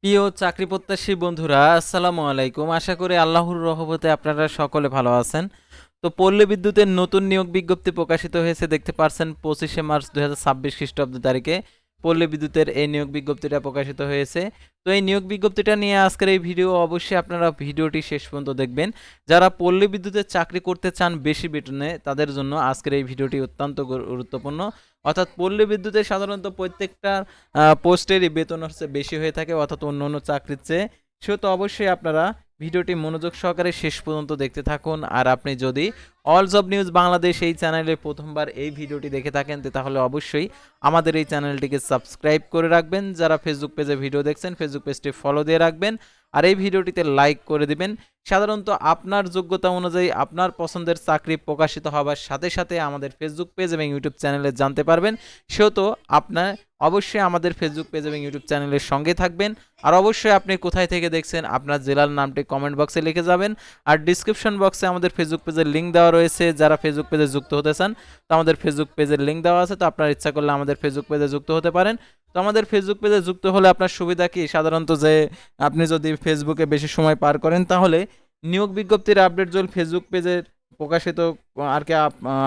প্রিয় চাকরি প্রত্যাশী বন্ধুরা, আসসালামু আলাইকুম। আশা করি আল্লাহর রহমতে আপনারা সকলে ভালো আছেন। তো পল্লী বিদ্যুতের নতুন নিয়োগ বিজ্ঞপ্তি প্রকাশিত হয়েছে, দেখতে পাচ্ছেন 25শে মার্চ 2026 খ্রিস্টাব্দ তারিখে পল্লী বিদ্যুতের এই নিয়োগ বিজ্ঞপ্তিটা প্রকাশিত হয়েছে। তো এই নিয়োগ বিজ্ঞপ্তিটা নিয়ে আজকের এই ভিডিও, অবশ্যই আপনারা ভিডিওটি শেষ পর্যন্ত দেখবেন। যারা পল্লী বিদ্যুতের চাকরি করতে চান বেশি বেতনে, তাদের জন্য আজকের এই ভিডিওটি অত্যন্ত গুরুত্বপূর্ণ। অর্থাৎ পল্লী বিদ্যুতের সাধারণত প্রত্যেকটা পোস্টেরই বেতন হচ্ছে বেশি হয়ে থাকে, অর্থাৎ অন্য অন্য চাকরির চেয়ে। সেহেতু অবশ্যই আপনারা ভিডিওটি মনোযোগ সহকারে শেষ পর্যন্ত দেখতে থাকুন। আর আপনি যদি অল জব নিউজ বাংলাদেশ এই চ্যানেলে প্রথমবার এই ভিডিওটি দেখে থাকেন, তাহলে অবশ্যই আমাদের এই চ্যানেলটিকে সাবস্ক্রাইব করে রাখবেন। যারা ফেসবুক পেজে ভিডিও দেখছেন, ফেসবুক পেজটি ফলো দিয়ে রাখবেন আর এই ভিডিওটিতে লাইক করে দিবেন। সাধারণত আপনার যোগ্যতা অনুযায়ী আপনার পছন্দের চাকরি প্রকাশিত হবার সাথে সাথে আমাদের ফেসবুক পেজ এবং ইউটিউব চ্যানেলে জানতে পারবেন। সেহেতু আপনার অবশ্যই আমাদের ফেসবুক পেজ এবং ইউটিউব চ্যানেলের সঙ্গে থাকবেন। আর অবশ্যই আপনি কোথায় থেকে দেখছেন আপনার জেলার নামটি কমেন্ট বক্সে লিখে যাবেন। আর ডিসক্রিপশন বক্সে আমাদের ফেসবুক পেজের লিঙ্ক দেওয়া রয়েছে। যারা ফেসবুক পেজে যুক্ত হতে চান, তো আমাদের ফেসবুক পেজের লিঙ্ক দেওয়া আছে, তো আপনার ইচ্ছা করলে আমাদের ফেসবুক পেজে যুক্ত হতে পারেন। তো আমাদের ফেসবুক পেজে যুক্ত হলে আপনার সুবিধা কি, সাধারণত যে আপনি যদি ফেসবুকে বেশি সময় পার করেন, তাহলে নিয়োগ বিজ্ঞপ্তির আপডেট যদি ফেসবুক পেজের প্রকাশিত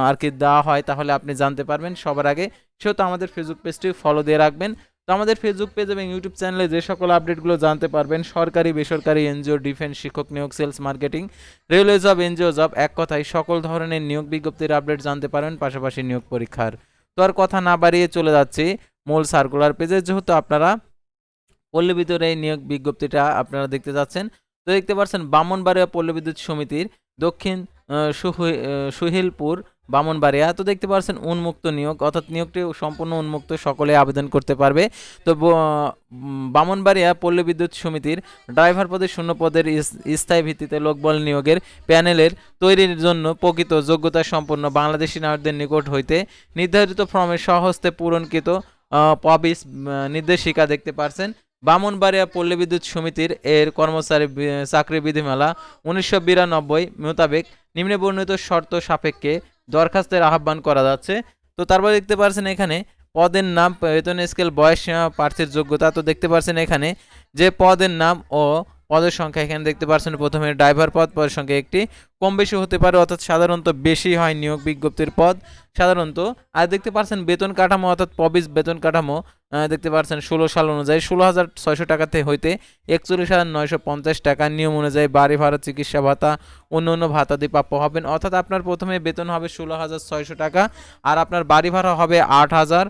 আর কি দেওয়া হয়, তাহলে আপনি জানতে পারবেন সবার আগে। সেহেতু আমাদের ফেসবুক পেজটি ফলো দিয়ে রাখবেন। তো আমাদের ফেসবুক পেজ এবং ইউটিউব চ্যানেলে যে সকল আপডেটগুলো জানতে পারবেন, সরকারি বেসরকারি এনজিও, ডিফেন্স, শিক্ষক নিয়োগ, sales, marketing, railway job, NGO job, এক কথায় সকল ধরনের নিয়োগ বিজ্ঞপ্তির আপডেট জানতে পারবেন, পাশাপাশি নিয়োগ পরীক্ষার। তো আর কথা না বাড়িয়ে চলে যাচ্ছি মূল সার্কুলার পেজে। যেহেতু আপনারা পল্লী বিদ্যুৎ এই নিয়োগ বিজ্ঞপ্তিটা আপনারা দেখতে যাচ্ছেন, তো দেখতে পাচ্ছেন ব্রাহ্মণবাড়িয়া পল্লী বিদ্যুৎ সমিতির দক্ষিণ সুহিলপুর ব্রাহ্মণবাড়িয়া। তো দেখতে পাচ্ছেন উন্মুক্ত নিয়োগ, অর্থাৎ নিয়োগটি সম্পূর্ণ উন্মুক্ত, সকলে আবেদন করতে পারবে। তো ব্রাহ্মণবাড়িয়া পল্লী বিদ্যুৎ সমিতির ড্রাইভার পদে শূন্য পদের স্থায়ী ভিত্তিতে লোকবল নিয়োগের প্যানেলের তৈরির জন্য প্রকৃত যোগ্যতা সম্পন্ন বাংলাদেশি নাগরিকদের নিকট হইতে নির্ধারিত ফর্মে স্বহস্তে পূরণকৃত পবিস নির্দেশিকা দেখতে পাচ্ছেন। ব্রাহ্মণবাড়িয়া পল্লী বিদ্যুৎ সমিতির এর কর্মচারী চাকরি বিধিমালা 1992 মোতাবেক নিম্নে বর্ণিত শর্ত সাপেক্ষে দরখাস্তের আহ্বান করা যাচ্ছে। তো তারপর দেখতে পাচ্ছেন এখানে পদের নাম, বেতন স্কেল, বয়স সীমা, প্রার্থীর যোগ্যতা। তো দেখতে পাচ্ছেন এখানে যে পদের নাম ও পদের সংখ্যা এখানে দেখতে পাচ্ছেন। প্রথমে ড্রাইভার পদ, পদের সংখ্যা একটি, কম বেশি হতে পারে, অর্থাৎ সাধারণত বেশি হয় নিয়োগ বিজ্ঞপ্তির পদ সাধারণত। আর দেখতে পাচ্ছেন বেতন কাঠামো, অর্থাৎ পবিস বেতন কাঠামো দেখতে পাচ্ছেন 16 সাল অনুযায়ী 16,600 টাকাতে হইতে 41,950 টাকা। নিয়ম অনুযায়ী বাড়ি ভাড়া, চিকিৎসা ভাতা, অন্য অন্য ভাতা দিয়ে প্রাপ্য হবেন। অর্থাৎ আপনার প্রথমে বেতন হবে 16,600 টাকা, আর আপনার বাড়ি ভাড়া হবে 8,000,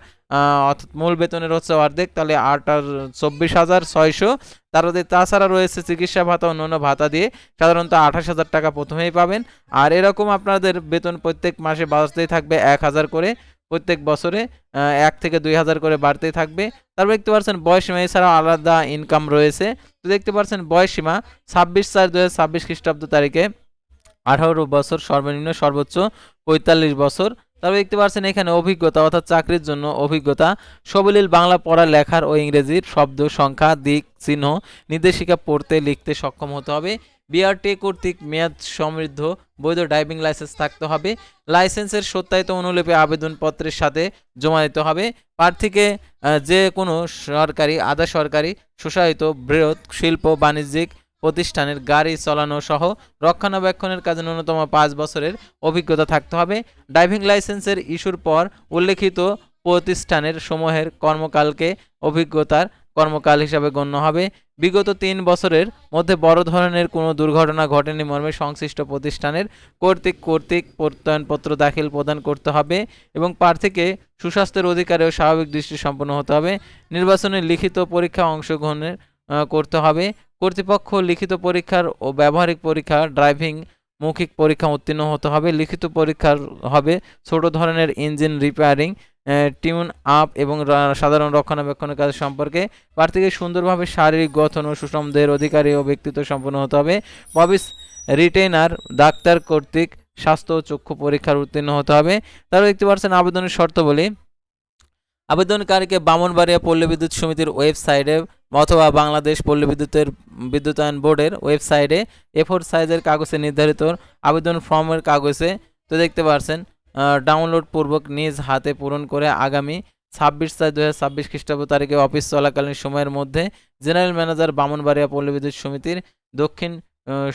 অর্থাৎ মূল বেতনের হচ্ছে অর্ধেক, তাহলে 8 আর 24,600। তাছাড়া রয়েছে চিকিৎসা ভাতা, অন্যান্য ভাতা দিয়ে সাধারণত 28,000 টাকা প্রথমেই পাবেন। আর এরকম আপনাদের বেতন প্রত্যেক মাসে বাড়তেই থাকবে 1,000 করে, প্রত্যেক বছরে 1 থেকে 2,000 করে বাড়তেই থাকবে। তারপর দেখতে পাচ্ছেন বয়সীমা, এছাড়াও আলাদা ইনকাম রয়েছে। তো দেখতে পাচ্ছেন বয়সীমা 26/4/2026 খ্রিস্টাব্দ তারিখে 18 বছর সর্বনিম্ন, সর্বোচ্চ 45 বছর। তারপর দেখতে পাচ্ছেন এখানে অভিজ্ঞতা, অর্থাৎ চাকরির জন্য অভিজ্ঞতা সবলীল বাংলা পড়া, লেখার ও ইংরেজির শব্দ, সংখ্যা, দিক, চিহ্ন, নির্দেশিকা পড়তে লিখতে সক্ষম হতে হবে। বিআরটি কর্তৃক মেয়াদ সমৃদ্ধ বৈধ ড্রাইভিং লাইসেন্স থাকতে হবে। লাইসেন্সের সত্যায়িত অনুলিপি আবেদনপত্রের সাথে জমা দিতে হবে। প্রার্থীকে যে কোনো সরকারি, আধা সরকারি, স্বশাসিত বৃহৎ শিল্প বাণিজ্যিক প্রতিষ্ঠানের গাড়ি চালানো সহ রক্ষণাবেক্ষণের কাজে ন্যূনতম 5 বছরের অভিজ্ঞতা থাকতে হবে। ড্রাইভিং লাইসেন্সের ইস্যুর পর উল্লেখিত প্রতিষ্ঠানের সমূহের কর্মকালকে অভিজ্ঞতার কর্মকাল হিসাবে গণ্য হবে। বিগত 3 বছরের মধ্যে বড় ধরনের কোনো দুর্ঘটনা ঘটেনি মর্মে সংশ্লিষ্ট প্রতিষ্ঠানের কর্তৃক প্রত্যয়নপত্র দাখিল প্রদান করতে হবে এবং প্রার্থীকে সুস্বাস্থ্যের অধিকারে ও স্বাভাবিক দৃষ্টি সম্পন্ন হতে হবে। নির্বাচনে লিখিত পরীক্ষা অংশগ্রহণের করতে হবে। কর্তৃপক্ষ লিখিত পরীক্ষার ও ব্যবহারিক পরীক্ষা, ড্রাইভিং মৌখিক পরীক্ষা উত্তীর্ণ হতে হবে। লিখিত পরীক্ষার হবে ছোট ধরনের ইঞ্জিন রিপেয়ারিং, টিউন আপ এবং সাধারণ রক্ষণাবেক্ষণের কাজ সম্পর্কে। প্রার্থীকে সুন্দরভাবে শারীরিক গঠন ও সুষম দেহের অধিকারী ও ব্যক্তিত্ব সম্পন্ন হতে হবে। পবিস রিটেনার ডাক্তার কর্তৃক স্বাস্থ্য ও চক্ষু পরীক্ষার উত্তীর্ণ হতে হবে। তারা দেখতে পাচ্ছেন আবেদনের শর্তাবলী। আবেদনকারীকে ব্রাহ্মণবাড়িয়া পল্লী বিদ্যুৎ সমিতির ওয়েবসাইটে অথবা বাংলাদেশ পল্লী বিদ্যুতের বিদ্যুতায়ন বোর্ডের ওয়েবসাইটে A4 সাইজের কাগজে নির্ধারিত আবেদন ফর্মের কাগজে, তো দেখতে পাচ্ছেন ডাউনলোড পূর্বক নিজ হাতে পূরণ করে আগামী 26/4/2026 খ্রিস্টাব্দ তারিখে অফিস চলাকালীন সময়ের মধ্যে জেনারেল ম্যানেজার বামনবাড়িয়া পল্লী বিদ্যুৎ সমিতির দক্ষিণ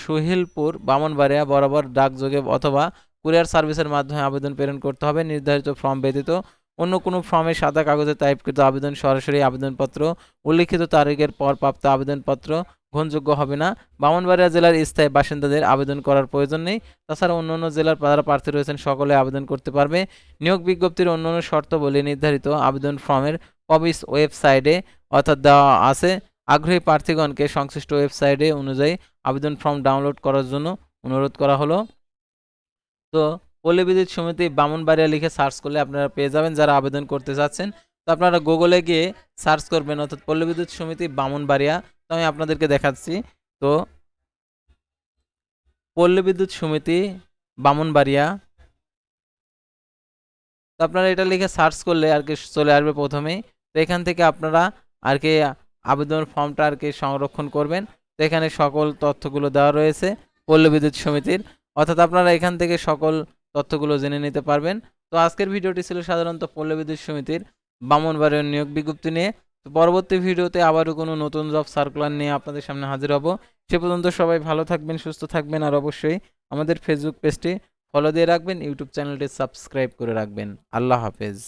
সুহিলপুর বামনবাড়িয়া বরাবর ডাকযোগে অথবা কুরিয়ার সার্ভিসের মাধ্যমে আবেদন প্রেরণ করতে হবে। নির্ধারিত ফর্ম ব্যতীত অন্য কোনো ফর্মে সাদা কাগজে টাইপকৃত আবেদন সরাসরি আবেদনপত্র উল্লিখিত তারিখের পর প্রাপ্ত আবেদনপত্র গ্রহণযোগ্য হবে না। ব্রাহ্মণবাড়িয়া জেলার স্থায়ী বাসিন্দাদের আবেদন করার প্রয়োজন নেই। তাছাড়া অন্যান্য জেলার যারা প্রার্থী রয়েছেন সকলে আবেদন করতে পারবে। নিয়োগ বিজ্ঞপ্তির অন্যান্য শর্তাবলী নির্ধারিত আবেদন ফর্মের কপি ওয়েবসাইটে অর্থাৎ দেওয়া আছে। আগ্রহী প্রার্থীগণকে সংশ্লিষ্ট ওয়েবসাইটে অনুযায়ী আবেদন ফর্ম ডাউনলোড করার জন্য অনুরোধ করা হলো। তো পল্লী বিদ্যুৎ সমিতি ব্রাহ্মণবাড়িয়া লিখে সার্চ করলে আপনারা পেয়ে যাবেন যারা আবেদন করতে যাচ্ছেন। তো আপনারা গুগলে গিয়ে সার্চ করবেন অর্থাৎ পল্লী বিদ্যুৎ সমিতি ব্রাহ্মণবাড়িয়া। তো আমি আপনাদেরকে দেখাচ্ছি। তো পল্লী বিদ্যুৎ সমিতি ব্রাহ্মণবাড়িয়া, তো আপনারা এটা লিখে সার্চ করলে আর কি চলে আসবে প্রথমেই। তো এখান থেকে আপনারা আর কি আবেদন ফর্মটা আর কি সংরক্ষণ করবেন। তো এখানে সকল তথ্যগুলো দেওয়া রয়েছে পল্লী বিদ্যুৎ সমিতির, অর্থাৎ আপনারা এখান থেকে সকল তথ্যগুলো জেনে নিতে পারবেন। তো আজকের ভিডিওটি ছিল সাধারণত পল্লী বিদ্যুৎ সমিতির ব্রাহ্মণবাড়িয়ার নিয়োগ বিজ্ঞপ্তি নিয়ে। তো পরবর্তী ভিডিওতে আবারও কোনো নতুন জব সার্কুলার নিয়ে আপনাদের সামনে হাজির হব। সে পর্যন্ত সবাই ভালো থাকবেন, সুস্থ থাকবেন, আর অবশ্যই আমাদের ফেসবুক পেজটি ফলো দিয়ে রাখবেন, ইউটিউব চ্যানেলটি সাবস্ক্রাইব করে রাখবেন। আল্লাহ হাফেজ।